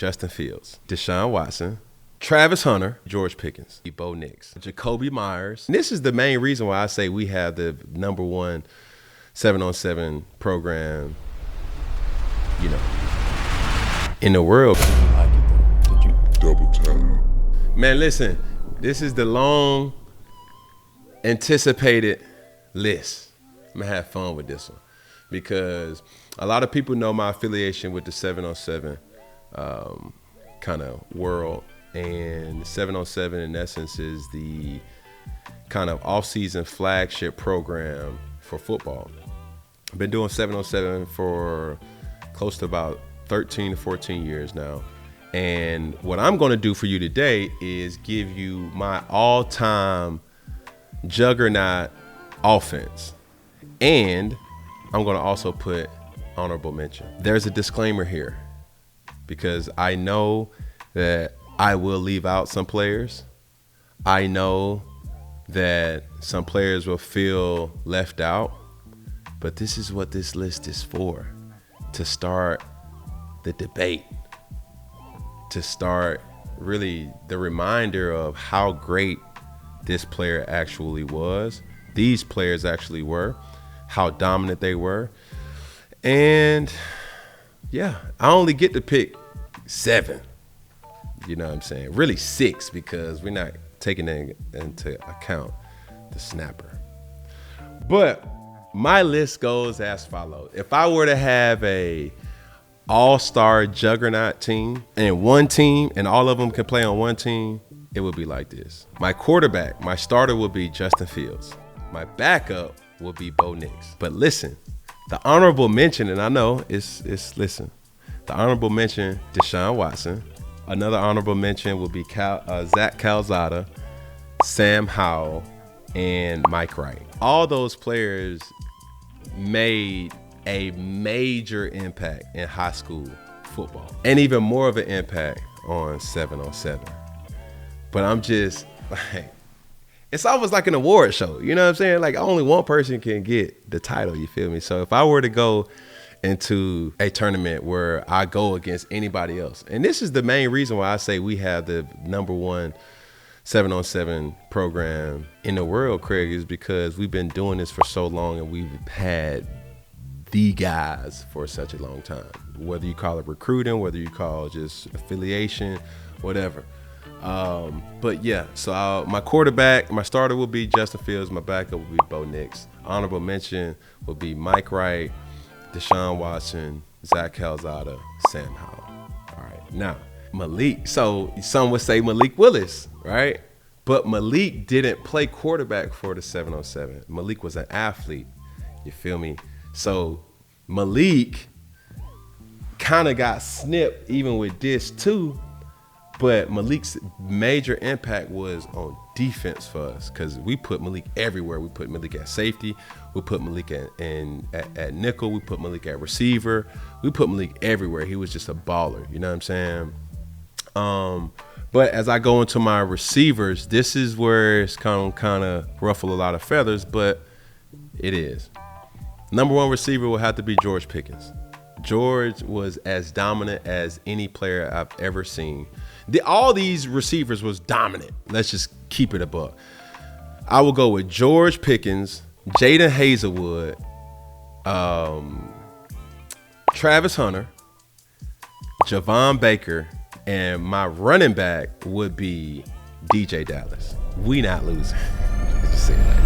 Justin Fields, Deshaun Watson, Travis Hunter, George Pickens, Bo Nix, Jacoby Myers. And this is the main reason why I say we have the #1 7-on-7 program, in the world. Did you double tap? Man, listen, this is the long anticipated list. I'm gonna have fun with this one because a lot of people know my affiliation with the 7-on-7 kind of world. And 7-on-7 in essence is the kind of off-season flagship program for football. I've been doing 7-on-7 for close to about 13 to 14 years now. And what I'm going to do for you today is give you my all-time juggernaut offense. And I'm going to also put honorable mention. There's a disclaimer here because I know that I will leave out some players. I know that some players will feel left out, but this is what this list is for, to start the debate, to start really the reminder of how great this player actually was, these players actually were, how dominant they were. And yeah, I only get to pick 7. You know what I'm saying? Really 6 because we're not taking into account the snapper. But my list goes as follows. If I were to have a all-star juggernaut team and one team and all of them can play on one team, it would be like this. My quarterback, my starter would be Justin Fields. My backup would be Bo Nix. But listen, the honorable mention, and I know it's listen, the honorable mention, Deshaun Watson. Another honorable mention will be Zach Calzada, Sam Howell, and Mike Wright. All those players made a major impact in high school football and even more of an impact on 7-on-7. But I'm just like, it's almost like an award show. You know what I'm saying? Like only one person can get the title, you feel me? So if I were to go into a tournament where I go against anybody else. And this is the main reason why I say we have the #1 7-on-7 program in the world, Craig, is because we've been doing this for so long and we've had the guys for such a long time. Whether you call it recruiting, whether you call it just affiliation, whatever. But yeah, so my quarterback, my starter will be Justin Fields. My backup will be Bo Nix. Honorable mention will be Mike Wright, Deshaun Watson, Zach Calzada, Sam Howell. All right, now Malik. So some would say Malik Willis, right? But Malik didn't play quarterback for the 7-on-7. Malik was an athlete, you feel me? So Malik kind of got snipped even with this too, but Malik's major impact was on defense for us because we put Malik everywhere. We put Malik at safety. We put Malik at nickel. We put Malik at receiver. We put Malik everywhere. He was just a baller. You know what I'm saying? But as I go into my receivers, this is where it's kind of ruffle a lot of feathers, but it is. #1 receiver will have to be George Pickens. George was as dominant as any player I've ever seen. All these receivers was dominant. Let's just keep it a buck. I will go with George Pickens, Jaden Hazelwood, Travis Hunter, Javon Baker, and my running back would be DJ Dallas. We not losing. Let's just say that.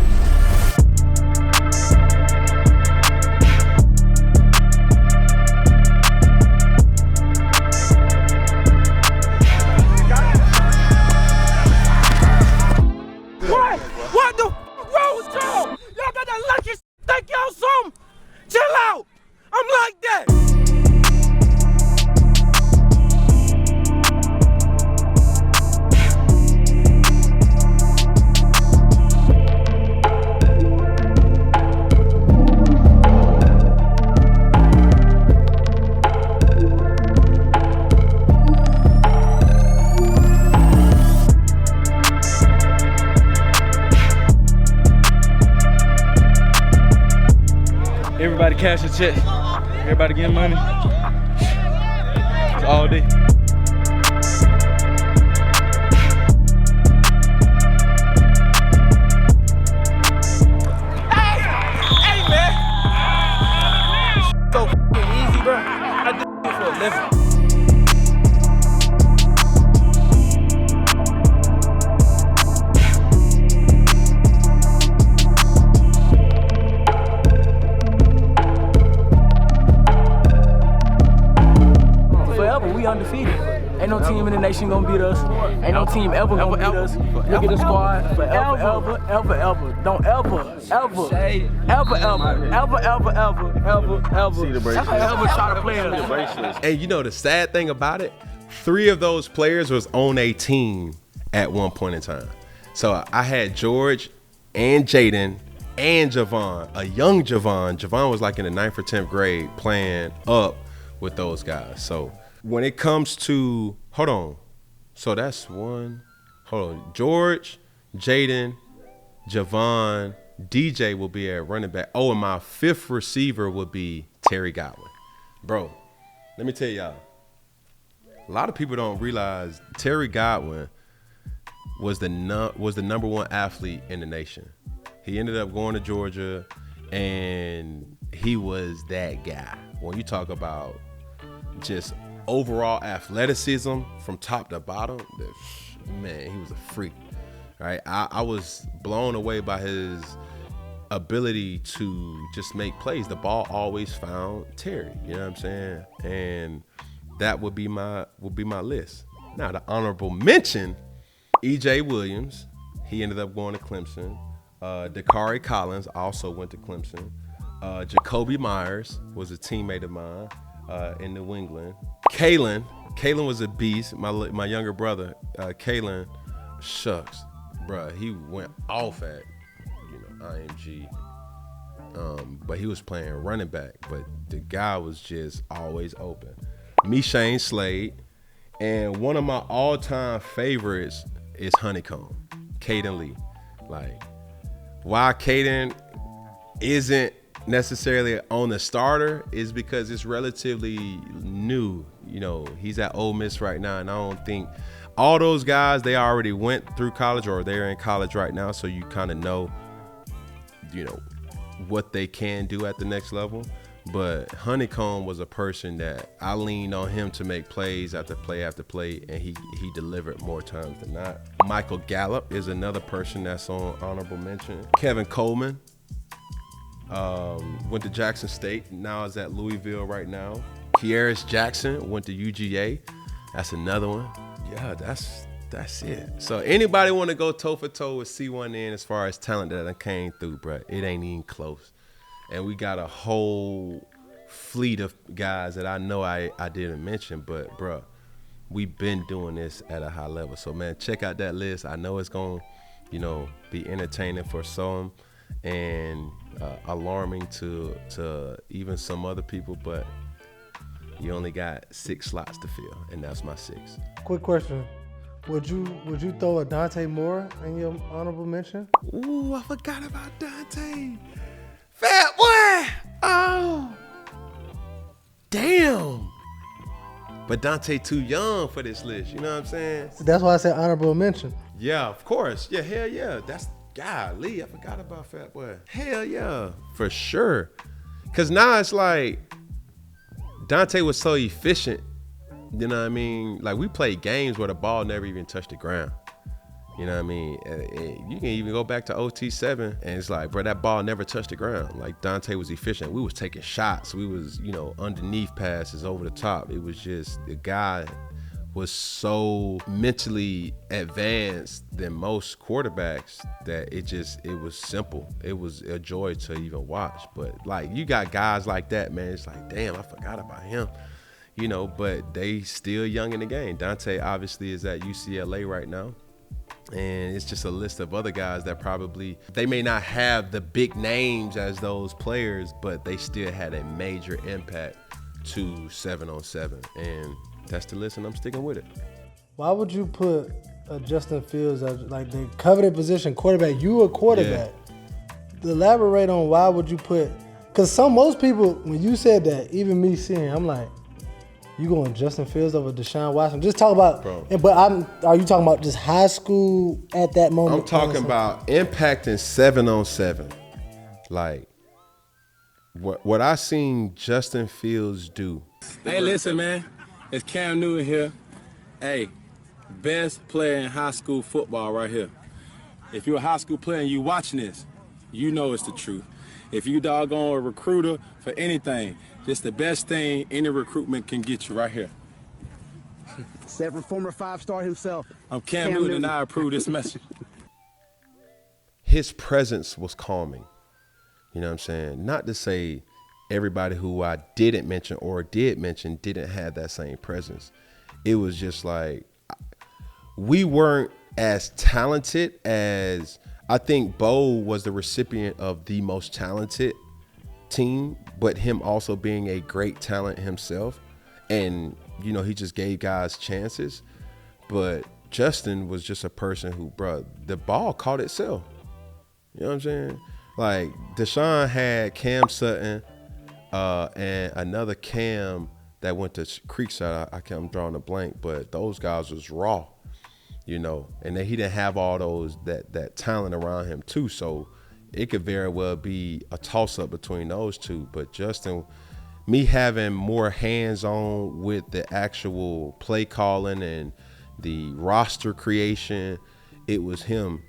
What the wrong with y'all? Y'all got that lucky think y'all something? Chill out. I'm like that. Everybody cash a check. Everybody getting money. It's all day. Forever, we undefeated. Ain't no team in the nation gonna beat us. Ain't no team ever gonna beat us. Look at the squad. Forever. Don't ever try to play us. And you know the sad thing about it, 3 of those players was on a team at one point in time. So I had George and Jaden and Javon, a young Javon. Javon was like in the 9th or 10th grade playing up with those guys. So when it comes to, so that's George, Jaden, Javon, DJ will be at running back. Oh, and my 5th receiver would be Terry Godwin. Bro, let me tell y'all, a lot of people don't realize Terry Godwin was the number 1 athlete in the nation. He ended up going to Georgia, and he was that guy. When you talk about just overall athleticism from top to bottom, man, he was a freak. Right? I was blown away by his ability to just make plays. The ball always found Terry. You know what I'm saying? And that would be my list. Now the honorable mention, E.J. Williams. He ended up going to Clemson. Dakari Collins also went to Clemson. Jacoby Myers was a teammate of mine in New England. Kalen was a beast. My younger brother, Kalen, shucks, bruh, he went off at IMG. But he was playing running back. But the guy was just always open. Shane Slade, and one of my all-time favorites is Honeycomb, Caden Lee. Like, why Caden isn't necessarily on the starter is because it's relatively new. You know, he's at Ole Miss right now, and I don't think all those guys, they already went through college or they're in college right now, so you kind of know, what they can do at the next level. But Honeycomb was a person that I leaned on him to make plays after play after play, and he delivered more times than not. Michael Gallup is another person that's on honorable mention. Kevin Coleman went to Jackson State, now is at Louisville right now. Kieris Jackson went to UGA. That's another one. Yeah, that's it. So anybody want to go toe for toe with C1N as far as talent that I came through, bro, it ain't even close. And we got a whole fleet of guys that I know I didn't mention, but bro, we've been doing this at a high level. So man, check out that list. I know it's gonna, be entertaining for some and alarming to even some other people, but you only got 6 slots to fill, and that's my 6. Quick question. Would you throw a Dante Moore in your honorable mention? Ooh, I forgot about Dante. Fat boy! Oh, damn. But Dante too young for this list, you know what I'm saying? That's why I said honorable mention. Yeah, of course. Yeah, hell yeah. That's, golly, I forgot about Fat Boy. Hell yeah, for sure. Because now it's like, Dante was so efficient, you know what I mean? Like, we played games where the ball never even touched the ground. You know what I mean? You can even go back to OT7, and it's like, bro, that ball never touched the ground. Like, Dante was efficient. We was taking shots. We was, underneath passes, over the top. It was just, the guy was so mentally advanced than most quarterbacks that it was simple. It was a joy to even watch. But, like, you got guys like that, man. It's like, damn, I forgot about him. But they still young in the game. Dante obviously is at UCLA right now. And it's just a list of other guys that they may not have the big names as those players, but they still had a major impact to 7-on-7. And that's the list, and I'm sticking with it. Why would you put Justin Fields as like the coveted position quarterback? You a quarterback. Yeah. Elaborate on why would you put, because most people, when you said that, even me seeing, I'm like, you going Justin Fields over Deshaun Watson? Just talk about, but are you talking about just high school at that moment? I'm talking about impacting 7-on-7. Like, what I seen Justin Fields do. Hey, listen, man. It's Cam Newton here. Hey, best player in high school football right here. If you're a high school player and you watching this, you know it's the truth. If you doggone a recruiter for anything, this the best thing any recruitment can get you right here. Said from former 5-star himself. I'm Cam Newton and I approve this message. His presence was calming. You know what I'm saying? Not to say everybody who I didn't mention or did mention didn't have that same presence. It was just like, we weren't as talented as, I think Bo was the recipient of the most talented team, but him also being a great talent himself. And, you know, he just gave guys chances. But Justin was just a person who, bro, the ball caught itself. You know what I'm saying? Like, Deshaun had Cam Sutton and another Cam that went to Creekside. I'm drawing a blank, but those guys was raw, you know. And then he didn't have all those that talent around him too. So it could very well be a toss-up between those two. But Justin, me having more hands-on with the actual play calling and the roster creation, it was him,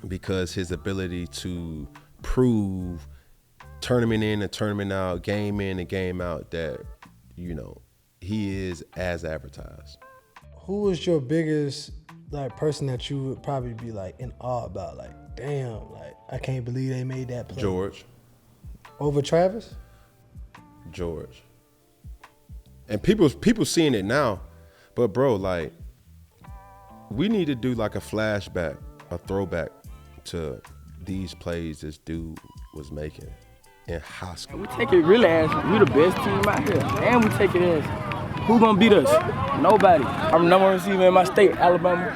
because his ability to prove tournament in and tournament out, game in and game out, that, you know, he is as advertised. Who was your biggest like person that you would probably be like in awe about? Like, damn, like I can't believe they made that play. George. Over Travis? George. And people seeing it now, but bro, like, we need to do like a flashback, a throwback to these plays this dude was making in high school. We take it really as we the best team out here, and we take it as who gonna beat us? Nobody. I'm the number one receiver in my state, Alabama,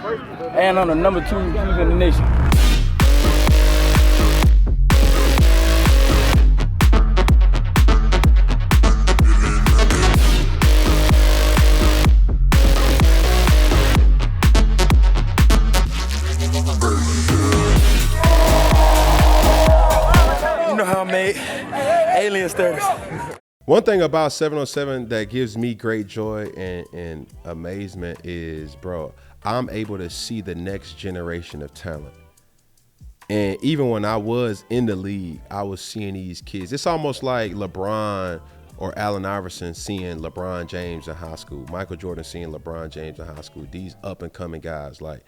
and I'm the number 2 receiver in the nation. Alien status. One thing about 707 that gives me great joy and amazement is, bro, I'm able to see the next generation of talent. And even when I was in the league, I was seeing these kids. It's almost like LeBron or Allen Iverson seeing LeBron James in high school, Michael Jordan seeing LeBron James in high school, these up and coming guys. Like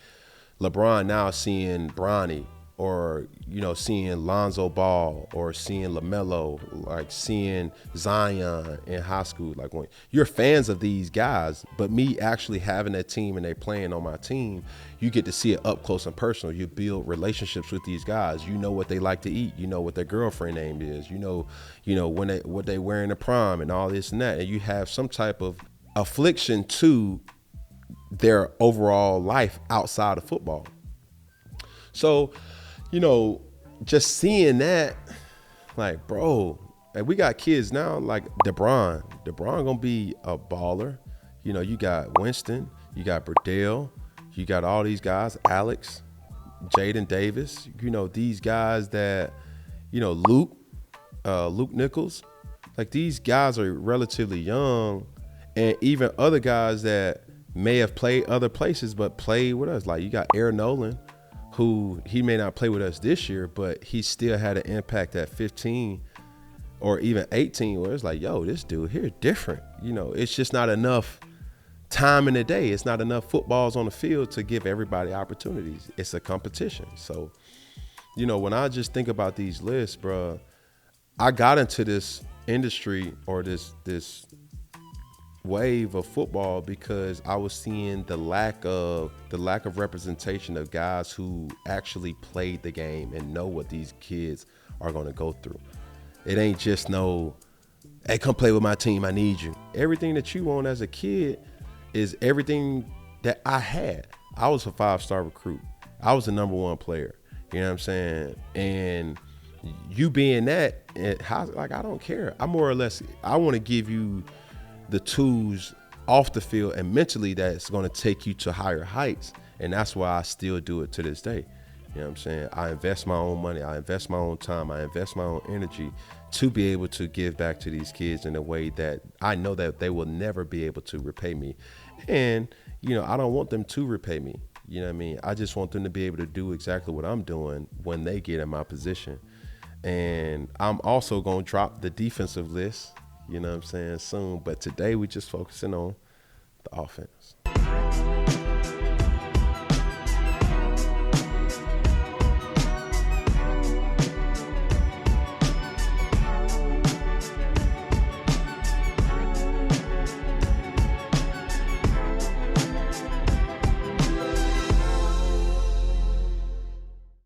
LeBron now seeing Bronny, or, you know, seeing Lonzo Ball, or seeing LaMelo, like seeing Zion in high school. Like, when you're fans of these guys, but me actually having that team and they playing on my team, you get to see it up close and personal. You build relationships with these guys. You know what they like to eat. You know what their girlfriend name is. You know when what they wear in the prom and all this and that. And you have some type of affliction to their overall life outside of football. So, you know, just seeing that, like, bro, and we got kids now like DeBron. DeBron gonna be a baller. You know, you got Winston, you got Burdell, you got all these guys, Alex, Jaden Davis, you know, these guys that, you know, Luke Nichols, like these guys are relatively young, and even other guys that may have played other places but played with us. Like you got Aaron Nolan, who he may not play with us this year, but he still had an impact at 15 or even 18, where it's like, yo, this dude here different. You know, it's just not enough time in the day. It's not enough footballs on the field to give everybody opportunities. It's a competition. So, you know, when I just think about these lists, bro, I got into this industry or this wave of football because I was seeing the lack of representation of guys who actually played the game and know what these kids are going to go through. It ain't just no, hey, come play with my team, I need you. Everything that you want as a kid is everything that I had. I was a 5-star recruit. I was the number 1 player. You know what I'm saying? And you being that, like, I don't care. I more or less, I want to give you the tools off the field and mentally that's going to take you to higher heights. And that's why I still do it to this day. You know what I'm saying? I invest my own money. I invest my own time. I invest my own energy to be able to give back to these kids in a way that I know that they will never be able to repay me. And, you know, I don't want them to repay me. You know what I mean? I just want them to be able to do exactly what I'm doing when they get in my position. And I'm also going to drop the defensive list, you know what I'm saying, soon. But today we just focusing on the offense.